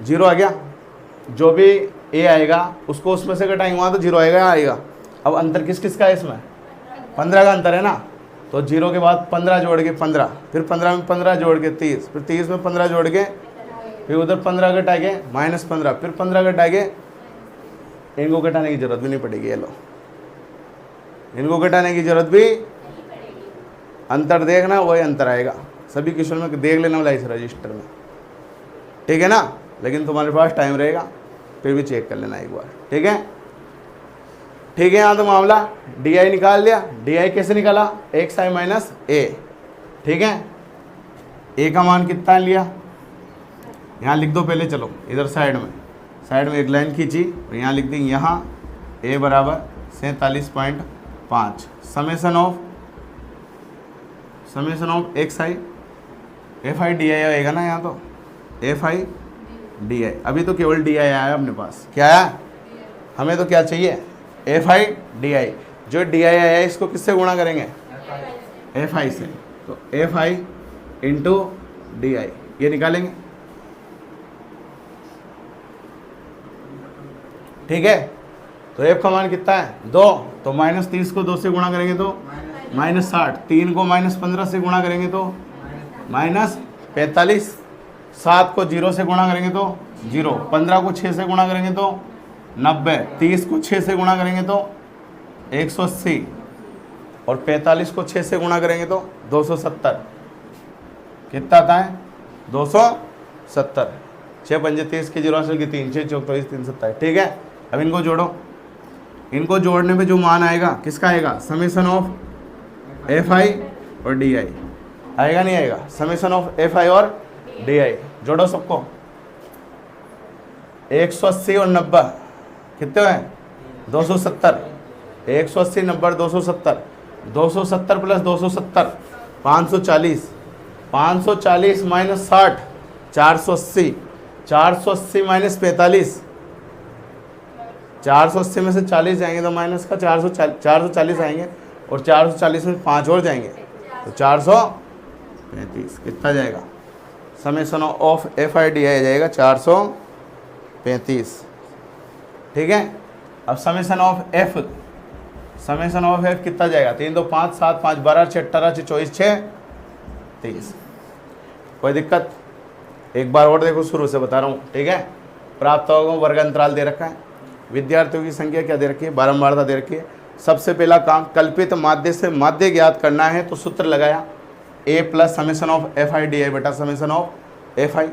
0 आ गया, जो भी ए आएगा उसको उसमें से घटाएंगे, वहाँ तो 0 आएगा, यहाँ आएगा। अब अंतर किस किस का है इसमें, 15 का अंतर है ना, तो 0 के बाद 15 जोड़ के 15, फिर 15 में 15 जोड़ के 30, फिर 30 में 15 जोड़ के, फिर उधर 15 घटाएंगे -15, फिर 15 घटाएंगे, इनको घटाने की जरूरत भी नहीं पड़ेगी। ये लो, इनको घटाने की जरूरत भी, अंतर देखना वही अंतर आएगा। सभी क्वेश्चन में देख लेना वाला इस रजिस्टर में, ठीक है ना, लेकिन तुम्हारे पास टाइम रहेगा फिर भी चेक कर लेना एक बार, ठीक है। ठीक है, यहाँ तो मामला डी निकाल दिया। डी कैसे निकाला, xi माइनस ए, ठीक है। ए का मान कितना लिया, यहाँ लिख दो पहले, चलो इधर साइड में एक लाइन खींची और यहाँ लिख दी, यहाँ a बराबर 47.5 summation of xi fi di आएगा ना, यहाँ तो fi di। अभी तो केवल di आया है अपने पास, क्या आया, हमें तो क्या चाहिए, fi di। जो di आया है इसको किससे गुणा करेंगे, fi से, तो fi इंटू di ये निकालेंगे, ठीक है। तो f का मान कितना है 2, तो -30 को 2 से गुणा करेंगे तो -60, 3 को -15 से गुणा करेंगे तो -45, 7 को 0 से गुणा करेंगे तो 0, 15 को 6 से गुणा करेंगे तो 90, 30 को 6 से गुणा करेंगे तो 180 और 45 को 6 से गुणा करेंगे तो 270। कितना आता है 270, 6 पंजे 30 की 0 की 3, 6 चौक 327, ठीक है। अब इनको जोड़ो, इनको जोड़ने पे जो मान आएगा किसका आएगा, समेसन ऑफ fi और di आएगा, नहीं आएगा, समेसन ऑफ fi और di। जोड़ो सबको, 180 और 90 कितने हैं 270, 180 90 270, 270 प्लस 270 540, 540 माइनस 60 480, 480 माइनस 45, 480 में से 40 जाएंगे तो माइनस का 440 आएंगे और 440 में 5 और जाएंगे तो 435। कितना जाएगा, समेसन ऑफ fi di आ जाएगा 435, ठीक है। अब समेसन ऑफ f कितना जाएगा, 3 2 5 7 5 12 6 18 6 24 6 30। कोई दिक्कत, एक बार और देखो, शुरू से बता रहा हूँ, ठीक है। प्राप्त होगा वर्ग अंतराल दे रखा है, विद्यार्थियों की संख्या क्या दे रखी है, बारंबारता दे रखी है। सबसे पहला काम कल्पित माध्य से माध्य ज्ञात करना है, तो सूत्र लगाया a plus summation of fi di बटा समेसन ऑफ fi।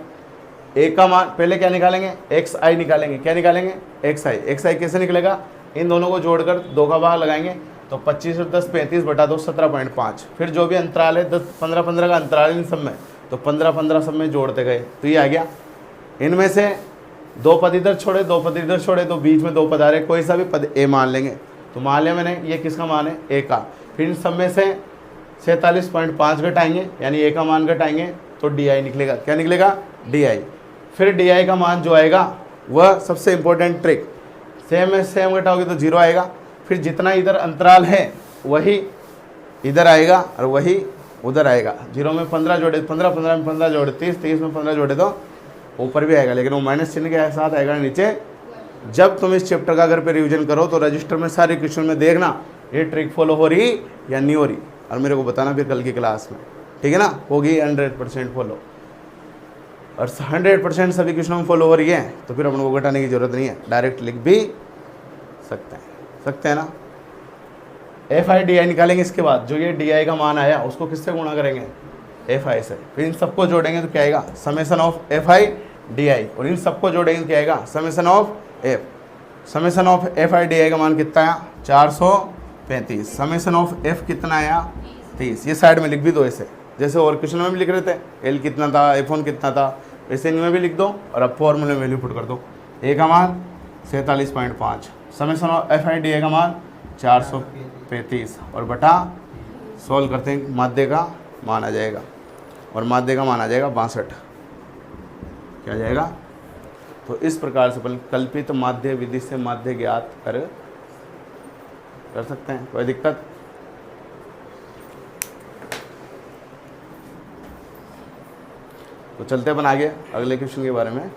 a का मान पहले क्या निकालेंगे, xi निकालेंगे, क्या निकालेंगे xi कैसे निकलेगा, इन दोनों को जोड़कर 2 का भाग लगाएंगे तो 25 और 10 35 बटा 2 17.5। फिर जो भी अंतराल है 10 15 15 का अंतराल इन सब में, तो 15 15 सब में जोड़ते गए तो ये आ गया। इनमें से 2 पद इधर छोड़े 2 पद इधर छोड़े तो बीच में 2 पद आ रहे, कोई सा भी पद a मान लेंगे, तो मान लिया मैंने ये किसका मान है a का। फिर इन सब में से 47.5 घटाएंगे, यानी a का मान घटाएंगे तो di निकलेगा, क्या निकलेगा di। फिर di का मान जो आएगा वह सबसे इंपॉर्टेंट ट्रिक, सेम में सेम घटाओगे तो 0 आएगा। फिर जितना इधर अंतराल है वही इधर आएगा और वही उधर आएगा। 0 में 15 जोड़े 15, 15 में 15 जोड़े 30, 30 में 15 जोड़े तो ऊपर भी आएगा, लेकिन वो माइनस चिन्ह के साथ आएगा नीचे। जब तुम इस चैप्टर का घर पे रिवीजन करो तो रजिस्टर में सारे क्वेश्चन में देखना ये ट्रिक फॉलो हो रही या नहीं हो रही, और मेरे को बताना फिर कल की क्लास में, ठीक है ना। होगी 100% फॉलो, और 100% सभी क्वेश्चनों में फॉलो हो रही है तो फिर अपन को घटाने की जरूरत नहीं है, डायरेक्ट लिख भी सकते हैं ना। FI/DI निकालेंगे, इसके बाद जो ये DI का मान आया उसको किससे गुणा करेंगे, FI से। फिर इन सबको जोड़ेंगे तो क्या आएगा, समेशन ऑफ FI/DI, और इन सबको जोड़ेंगे तो क्या आएगा, summation of F। Summation of FI/DI का मान कितना आया, 435। समेशन ऑफ F कितना आया, 30। ये साइड में लिख भी दो ऐसे, जैसे और क्वेश्चन में भी लिख रहे थे L कितना था, F1 कितना था, वैसे इनमें भी लिख दो और अब फॉर्मूले में वैल्यू पुट कर दो। A का मान 47.5, समेशन ऑफ FI/DI का मान 435, और बटा सॉल्व करते हैं, माध्य का मान आ जाएगा, और माध्य का मान आ जाएगा 62। क्या आ जाएगा, तो इस प्रकार से कल्पित माध्य विधि से माध्य ज्ञात कर सकते हैं। कोई दिक्कत, तो चलते अपन आगे अगले क्वेश्चन के बारे में।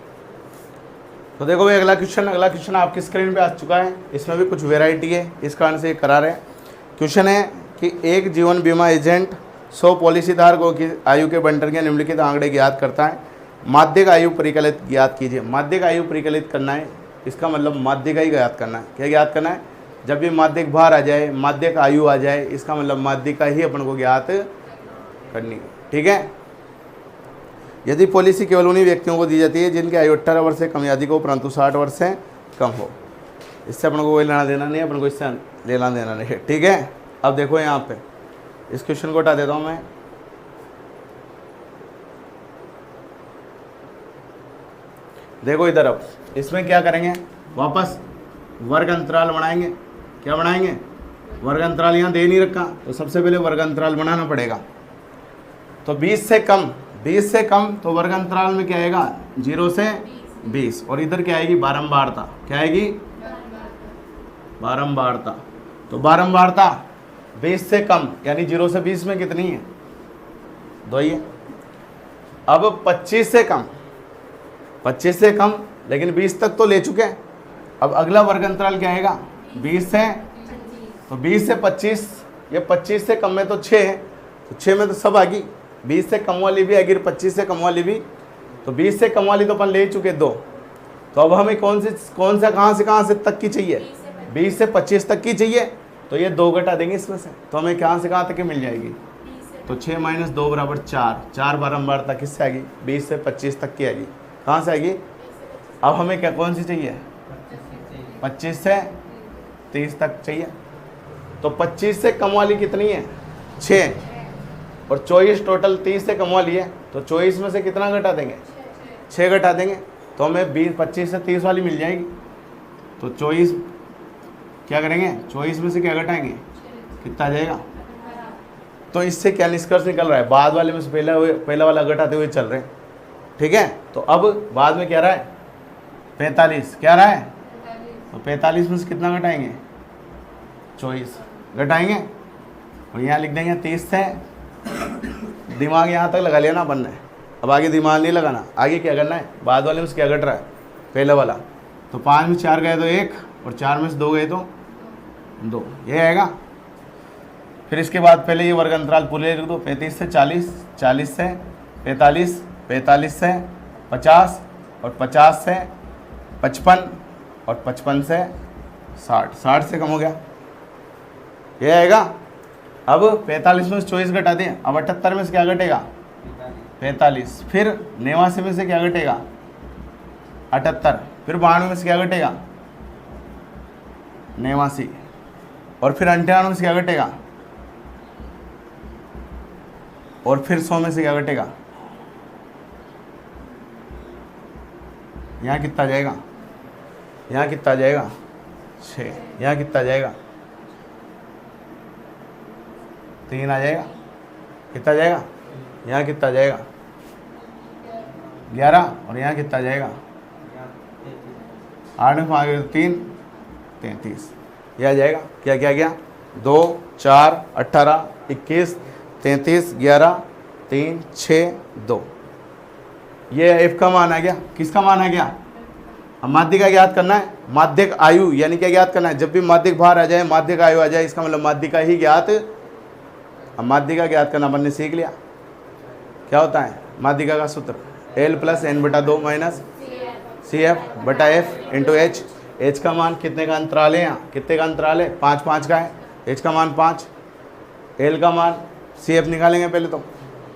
तो देखो भाई अगला क्वेश्चन आपकी स्क्रीन पे आ चुका है। इसमें भी कुछ वेराइटी है, इस कारण से ये करा रहे हैं। क्वेश्चन है कि एक जीवन बीमा एजेंट 100 पॉलिसी धारकों की आयु के बंटन के निम्नलिखित आंकड़े ज्ञात करता है। माध्यिक आयु परिकलित ज्ञात कीजिए। माध्यिक आयु परिकलित करना है, इसका मतलब माध्यिक ही ज्ञात करना है। क्या ज्ञात करना है, जब भी माध्यिक भार आ जाए, माध्यिक आयु आ जाए, इसका मतलब माध्यिक का ही अपन को ज्ञात करनी है, ठीक है। यदि पॉलिसी केवल उन्हीं व्यक्तियों को दी जाती है जिनकी आयु 18 वर्ष से कम या अधिक हो परंतु 60 वर्ष से कम हो, इससे अपन को कोई लेना देना नहीं है, अपन को इससे लेना देना नहीं है, ठीक है। अब देखो यहाँ पे इस क्वेश्चन को हटा देता हूँ मैं। देखो इधर, अब इसमें क्या करेंगे, वापस वर्ग अंतराल बनाएंगे। क्या बनाएंगे, वर्ग अंतराल यहाँ दे नहीं रखा, तो सबसे पहले वर्ग अंतराल बनाना पड़ेगा। तो 20 से कम तो वर्ग अंतराल में क्या आएगा, 0 से 20, और इधर क्या आएगी, बारंबारता। क्या आएगी, बारंबारता। तो बारंबारता 20 से कम यानी 0 से 20 में कितनी है, 2 ही है। अब 25 से कम लेकिन 20 तक तो ले चुके हैं। अब अगला वर्ग अंतराल क्या आएगा, 20 से, तो 20 से 25, ये 25 से कम में तो 6 है, तो 6 में तो सब आ गई, 20 से कम वाली भी आएगी, 25 से कम वाली भी। तो 20 से कम वाली तो अपन ले चुके 2, तो अब हमें कौन सा कहाँ से तक की चाहिए, 20 से 25 तक की चाहिए। तो ये 2 घटा देंगे इसमें से, तो हमें कहाँ से कहाँ तक की मिल जाएगी, तो 6 - 2 = 4। 4 बारंबारता किससे आएगी, 20 से 25 तक की आएगी। कहाँ से आएगी, अब हमें क्या कौन सी चाहिए, 25 से 30 तक चाहिए। तो 25 से कम वाली कितनी है, 6, और 24 टोटल 30 से कम वाली है, तो 24 में से कितना घटा देंगे, 6 घटा देंगे, तो हमें 25 से 30 वाली मिल जाएगी। तो 24 क्या करेंगे, 24 में से क्या घटाएंगे, कितना आ जाएगा। तो इससे क्या निष्कर्ष निकल रहा है, बाद वाले में से पहला वाला घटाते हुए चल रहे हैं, ठीक है। तो अब बाद में क्या रहा है, 45 क्या रहा है, तो 45 में से कितना घटाएंगे, 24 घटाएंगे, और यहाँ लिख देंगे 30 से। दिमाग यहाँ तक लगा लिया ना अपन ने, अब आगे दिमाग नहीं लगाना, आगे क्या करना है, बाद वाले में से क्या घट रहा है, पहला वाला। तो 5 में 4 गए तो 1, और 4 में से 2 गए तो 2, ये आएगा। फिर इसके बाद पहले ये वर्ग अंतराल पूरे लिख दो, 35 से 40, 40 से 45, 45 से 50, और 50 से 55, और 55 से 60, 60 से कम हो गया, ये आएगा। अब 45 में से 24 घटा दें, अब 78 में से क्या घटेगा, 45, फिर 89 में से क्या घटेगा, 78, फिर 92 में से क्या घटेगा, 89, और फिर 98 में से क्या घटेगा, और फिर 100 में से क्या घटेगा। यहाँ कितना जाएगा, यहाँ कितना जाएगा, 6, यहाँ कितना जाएगा, 3 आ जाएगा, कितना जाएगा, यहाँ कितना जाएगा, 11, और यहाँ कितना जाएगा, 8 में 5 3, 33। यह आ जाएगा, क्या क्या गया, 2 4 18 21 33 11 3 6 2। ये f का मान आ गया। किसका मान आ गया? अब माध्यिका ज्ञात करना है, माध्यिक आयु यानी क्या ज्ञात करना है? जब भी माध्यिक बाहर आ जाए, माध्यिक आयु आ जाए, इसका मतलब माध्यिका ही ज्ञात। अब माध्यिका ज्ञात करना अपन ने सीख लिया। क्या होता है माध्यिका का सूत्र? L + n/2 minus CF/F into H। H का मान कितने का अंतराल है? यहाँ कितने का अंतराल है? 5 5 का है। H का मान 5, L का मान CF निकालेंगे पहले तो,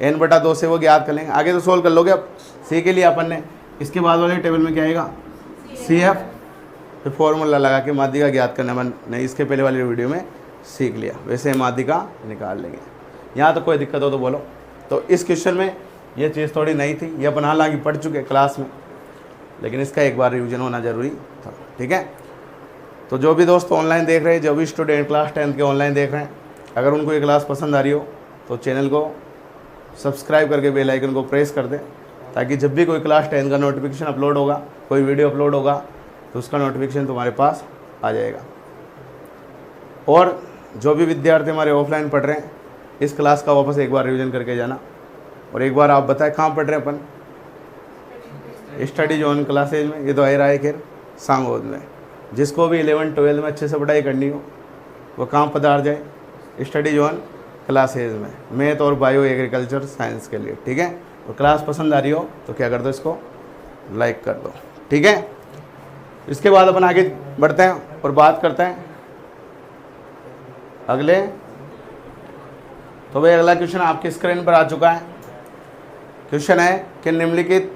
n/2 से वो ज्ञात कर लेंगे। आगे तो सोल्व कर लोगे। अब सी के लिए अपन ने इसके बाद वाले टेबल में क्या आएगा? CF। फिर फॉर्मूला लगा के माध्यिका ज्ञात करने अपन ने इसके पहले वाले वीडियो में सीख लिया, वैसे माध्यिका निकाल लेंगे। यहाँ तो कोई दिक्कत हो तो बोलो। तो इस क्वेश्चन में ये चीज़ थोड़ी नई थी, ये अपन हालांकि पढ़ चुके क्लास में, लेकिन इसका एक बार रिवीजन होना जरूरी था। ठीक है, तो जो भी दोस्त ऑनलाइन देख रहे हैं, जो भी स्टूडेंट क्लास 10th के ऑनलाइन देख रहे हैं, अगर उनको ये क्लास पसंद आ रही हो तो चैनल को सब्सक्राइब करके बेल आइकन को प्रेस कर दें, ताकि जब भी कोई क्लास 10 का नोटिफिकेशन अपलोड होगा, कोई वीडियो अपलोड होगा, तो उसका नोटिफिकेशन तुम्हारे पास आ जाएगा। और जो भी विद्यार्थी हमारे ऑफलाइन पढ़ रहे हैं, इस क्लास का वापस एक बार रिवीजन करके जाना। और एक बार आप बताएं कहाँ पढ़ रहे हैं अपन? स्टडी जोन क्लासेज में। ये तो आ रहा है खैर सांगोद में। जिसको भी 11th 12th में अच्छे से पढ़ाई करनी हो वो कहाँ पधार जाए? स्टडी जोन क्लासेज में, मैथ और बायो एग्रीकल्चर साइंस के लिए। ठीक है, तो क्लास पसंद आ रही हो तो क्या कर दो, इसको लाइक कर दो। ठीक है, इसके बाद अपन आगे बढ़ते हैं और बात करते हैं अगले। तो भाई अगला क्वेश्चन आपकी स्क्रीन पर आ चुका है। क्वेश्चन है कि निम्नलिखित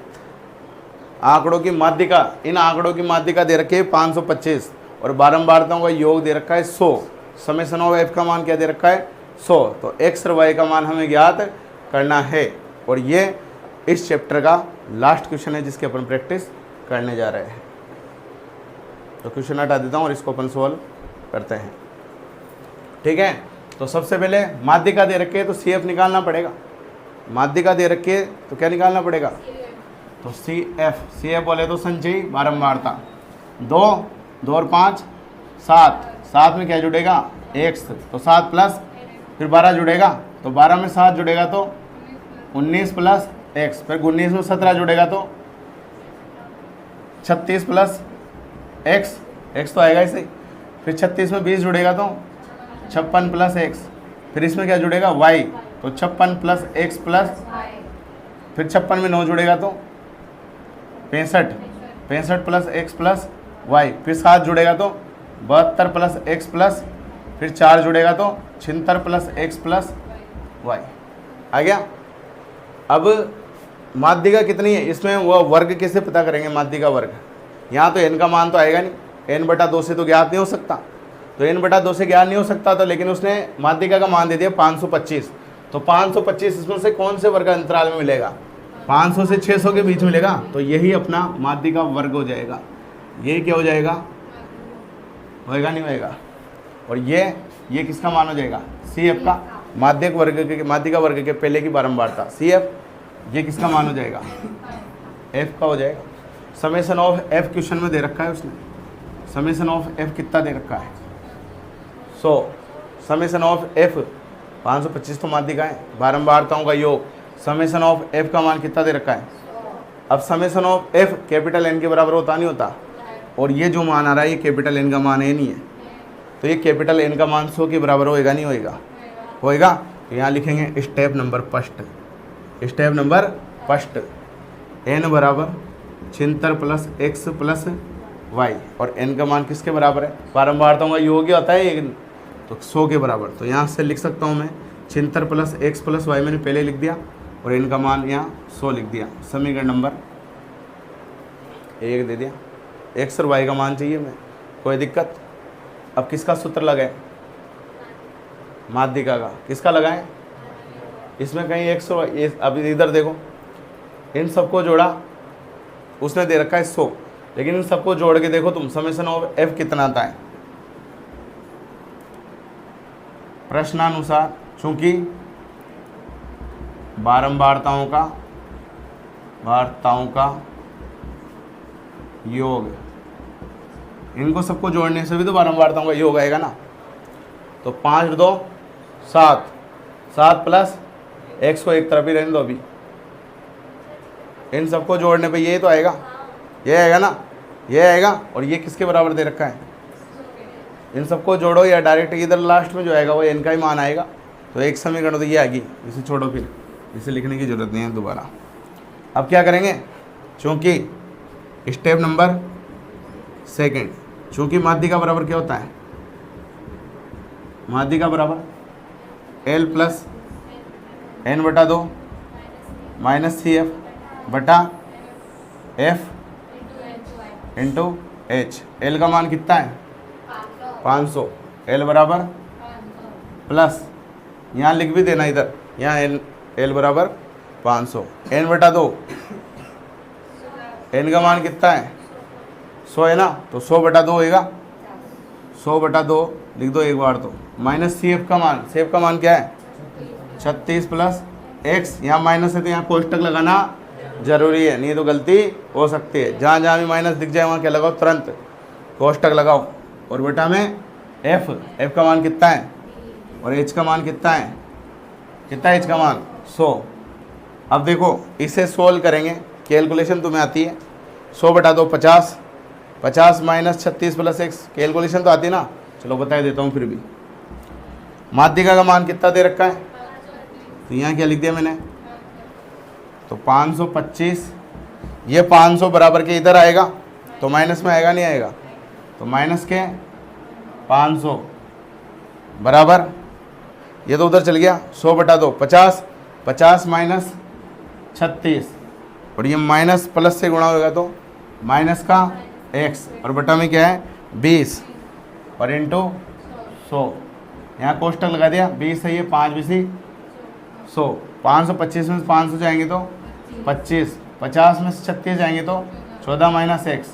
आंकड़ों की माध्यिका, इन आंकड़ों की माध्यिका दे रखी है 525 और बारंबारताओं का योग दे रखा है 100। समेशन ऑफ f का मान क्या दे रखा है? 100। तो x और y का मान हमें ज्ञात करना है। और ये इस चैप्टर का लास्ट क्वेश्चन है जिसकी अपन प्रैक्टिस करने जा रहे हैं। तो क्वेश्चन हटा देता हूँ और इसको अपन सॉल्व करते हैं। ठीक है, तो सबसे पहले माध्यिका दे रखी है तो CF निकालना पड़ेगा। माध्यिका दे रखी है तो क्या निकालना पड़ेगा? तो CF बोले तो संचयी बारंबारता। 2 और 5 7, 7 में क्या जुड़ेगा? x, तो 7 प्लस फिर 12 जुड़ेगा, तो 12 में 7 जुड़ेगा तो 19 प्लस x, फिर 19 में 17 जुड़ेगा तो 36 प्लस x तो आएगा इसे। फिर 36 में 20 जुड़ेगा तो 56 प्लस x, फिर इसमें क्या जुड़ेगा? y, तो 56 प्लस x प्लस, फिर 56 में 9 जुड़ेगा तो 65 प्लस x प्लस y, फिर 7 जुड़ेगा तो 72 प्लस x प्लस, फिर 4 जुड़ेगा तो 76 प्लस x प्लस y। आ गया। अब माध्यिका कितनी है इसमें, वो वर्ग कैसे पता करेंगे? माध्यिका वर्ग यहाँ तो n का मान तो आएगा नहीं, n/2 से तो ज्ञात नहीं हो सकता। तो n/2 से ज्ञात नहीं हो सकता तो, लेकिन उसने माध्यिका का मान दे दिया 525। तो 525 इसमें से कौन से वर्ग अंतराल में मिलेगा? 500 से 600 के बीच मिलेगा। तो यही अपना माध्यिका वर्ग हो जाएगा। यही क्या हो जाएगा? होएगा नहीं होएगा? और ये किसका मान हो जाएगा? CF का, माध्यिका वर्ग के पहले की बारंबारता CF। ये किसका मान हो जाएगा? F का हो जाएगा। समेशन ऑफ F क्वेश्चन में दे रखा है उसने। समेशन ऑफ F कितना दे रखा है? 100। समेशन ऑफ F 525 तो माध्यिका है, बारंबारताओं का योग। समेशन ऑफ F का मान कितना दे रखा है? अब summation of F capital N के बराबर होता नहीं होता, और ये जो मान आ रहा है ये कैपिटल N का मान है नहीं है, तो ये कैपिटल N का मान 100 के बराबर होएगा नहीं होएगा? होएगा। तो यहाँ लिखेंगे step number first. Step number first, n बराबर 76 प्लस x प्लस y, और n का मान किसके बराबर है? बारंबारताओं का योग ही होता है ये, तो 100 के बराबर। तो यहाँ से लिख सकता हूँ मैं 76 प्लस x प्लस y मैंने पहले लिख दिया, और n का मान यहाँ 100 लिख दिया। समीकरण नंबर 1 दे दिया। x और y का मान चाहिए मैं, कोई दिक्कत? अब किसका सूत्र लगाए? माध्यिका का। किसका लगाएं? इसमें कहीं x और y, अब इधर देखो, इन सबको जोड़ा, उसने दे रखा है 100, लेकिन इन सबको जोड़ के देखो तुम, समेशन ऑफ f कितना आता है? प्रश्नानुसार, चूंकि बारंबारताओं का योग इनको सबको जोड़ने से भी तो बारंबारताओं का योग आएगा ना। तो 5 2 7, 7 प्लस x को एक तरफ ही रहने दो अभी, इन सबको जोड़ने पे ये तो आएगा, ये आएगा ना, ये आएगा। और ये किसके बराबर दे रखा है, इन सबको जोड़ो या डायरेक्ट इधर लास्ट में जो आएगा वो n का ही मान आएगा। तो एक समीकरण तो ये आ गई, इसे छोड़ो, फिर इसे लिखने की ज़रूरत नहीं है दोबारा। अब क्या करेंगे, चूँकि स्टेप नंबर सेकंड, चूँकि माध्यिका बराबर क्या होता है, माध्यिका बराबर L plus n/2 minus CF बटा F इंटू H। L का मान कितना है 500, L बराबर प्लस, यहाँ लिख भी देना इधर, यहाँ L बराबर 500, n/2, n का मान कितना है 100 है ना, तो 100/2 होएगा, 100/2 लिख दो एक बार तो, माइनस CF का मान, CF का मान क्या है 36 प्लस x, यहाँ माइनस है तो यहाँ कोष्टक लगाना जरूरी है, नहीं तो गलती हो सकती है। जहाँ जहाँ भी माइनस दिख जाए वहाँ क्या लगाओ, तुरंत कोष्टक लगाओ। और बेटा में f का मान कितना है और h का मान कितना है, कितना है h का मान 100। अब देखो इसे सोल्व करेंगे, कैलकुलेशन तुम्हें आती है, 100/2 50, 50 माइनस 36 प्लस x, कैलकुलेशन तो आती है ना, चलो बता देता हूँ फिर भी। माध्यिका का मान कितना दे रखा है, तो यहाँ क्या लिख दिया मैंने, तो 525, ये 500 बराबर के इधर आएगा तो माइनस में आएगा नहीं आएगा, तो माइनस के 500 बराबर, ये तो उधर चल गया 100/2 50, 50 माइनस 36, और ये माइनस प्लस से गुणा होगा तो माइनस का x, और बटा में क्या है 20 और इंटू 100, यहाँ कोष्टक लगा दिया, 20 है ये 5 20 100, 525 में 500 जाएंगे तो 25, 50 में 36 जाएंगे तो 14 माइनस x,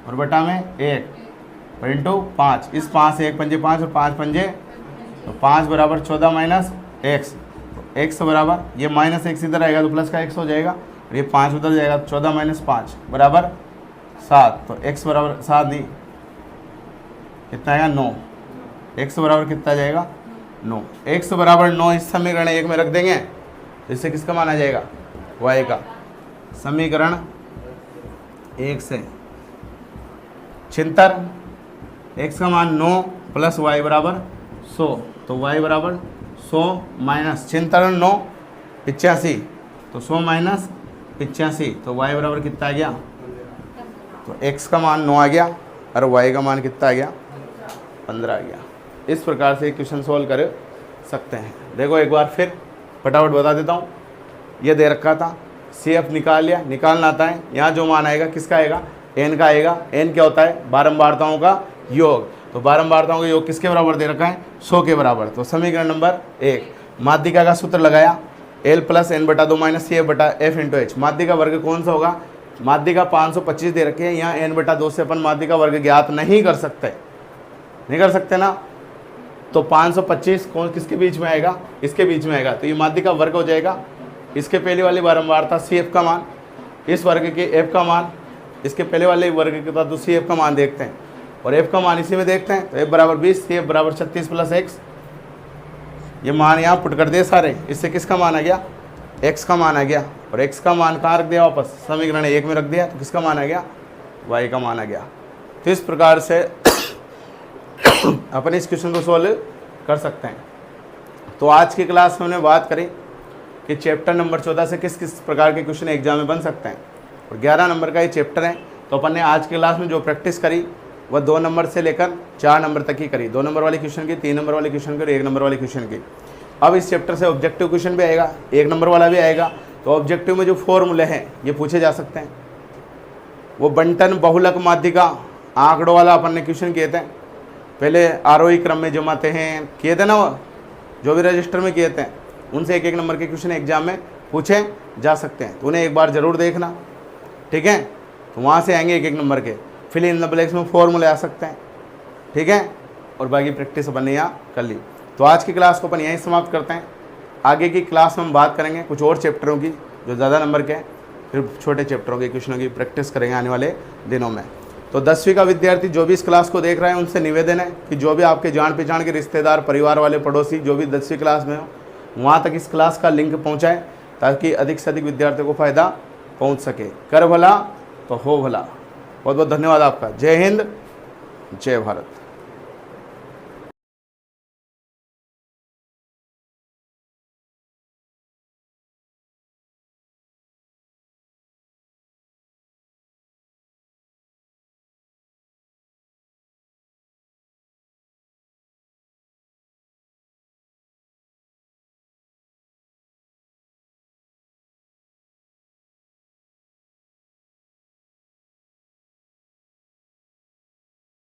और बटा में 1 और इंटू 5, इस 5 से 1 पंजे 5 और 5 पंजे तो 5 बराबर 14 माइनस x, तो x बराबर ये माइनस x इधर आएगा तो प्लस का x हो जाएगा, और ये 5 उधर जाएगा तो 14 माइनस 5 बराबर 7, तो x बराबर 7 नहीं कितना आएगा 9, x बराबर कितना जाएगा 9, x बराबर 9 इस समीकरण 1 में रख देंगे तो इससे किसका मान आ जाएगा y का। समीकरण 1 से छिहत्तर, x का मान 9 प्लस y बराबर 100, तो y बराबर 100 माइनस 76 9 85, तो 100 माइनस 85, तो y बराबर कितना आ गया, तो x का मान 9 आ गया और y का मान कितना आ गया 15 आ गया। इस प्रकार से क्वेश्चन सोल्व कर सकते हैं। देखो एक बार फिर फटाफट बता देता हूँ, ये दे रखा था, CF निकाल लिया, निकालना आता है, यहाँ जो मान आएगा किसका आएगा n का आएगा। n क्या होता है बारंबारताओं का योग, तो बारंबारताओं का योग किसके बराबर दे रखा है 100 के बराबर। तो समीकरण नंबर 1, माध्यिका का सूत्र लगाया L plus n/2 minus CF बटा F इंटू H। माध्यिका वर्ग कौन सा होगा, माध्यिका 525 दे रखे हैं, यहाँ n/2 से अपन माध्यिका वर्ग ज्ञात नहीं कर सकते, नहीं कर सकते ना, तो 525 कौन किसके बीच में आएगा, इसके बीच में आएगा, तो ये माध्यिका वर्ग हो जाएगा। इसके पहले वाली बारंबारता CF का मान, इस वर्ग के F का मान, इसके पहले वाले वर्ग के बाद CF का मान देखते हैं और F का मान इसी में देखते हैं, तो F बराबर 20, CF बराबर 36 प्लस x, ये मान यहाँ पुट कर दिए सारे, इससे किसका मान आ गया x का मान आ गया, और x का मान कहाँ रख दिया वापस समीकरण 1 में रख दिया, तो किसका मान आ गया y का मान आ गया। तो इस प्रकार से अपन इस क्वेश्चन को सोल्व कर सकते हैं। तो आज की क्लास में हमने बात करी कि चैप्टर नंबर 14 से किस किस प्रकार के क्वेश्चन एग्जाम में बन सकते हैं, और 11 नंबर का ये चैप्टर है। तो अपन ने आज की क्लास में जो प्रैक्टिस करी वह 2 नंबर से लेकर 4 नंबर तक ही करी, 2 नंबर वाले क्वेश्चन की, 3 नंबर वाले क्वेश्चन की और 1 नंबर वाले क्वेश्चन की। अब इस चैप्टर से ऑब्जेक्टिव क्वेश्चन भी आएगा, 1 नंबर वाला भी आएगा। तो ऑब्जेक्टिव में जो फॉर्मूले हैं ये पूछे जा सकते हैं। वो बंटन बहुलक माध्यिका आंकड़ों वाला अपन ने क्वेश्चन किए थे, पहले आरोही क्रम में जमाते हैं किए थे ना, वो जो भी रजिस्टर में किए थे, उनसे 1-1 नंबर के क्वेश्चन एग्जाम में पूछे जा सकते हैं। तो उन्हें एक बार ज़रूर देखना, ठीक है। तो वहाँ से आएंगे 1-1 नंबर के, फिल इन द ब्लैंक्स में फॉर्मूले आ सकते हैं, ठीक है। और बाकी प्रैक्टिस अपन ने यहाँ कर ली। तो आज की क्लास को अपन यहीं समाप्त करते हैं। आगे की क्लास में हम बात करेंगे कुछ और चैप्टरों की जो ज़्यादा नंबर के हैं, फिर छोटे चैप्टरों के क्वेश्चनों की प्रैक्टिस करेंगे आने वाले दिनों में। तो 10वीं का विद्यार्थी जो भी इस क्लास को देख रहे हैं उनसे निवेदन है कि जो भी आपके जान पहचान के रिश्तेदार, परिवार वाले, पड़ोसी जो भी 10वीं क्लास में हो, वहाँ तक इस क्लास का लिंक पहुँचाएं ताकि अधिक से अधिक विद्यार्थियों को फ़ायदा पहुँच सके। कर भला तो हो भला। बहुत बहुत धन्यवाद आपका। जय हिंद, जय भारत।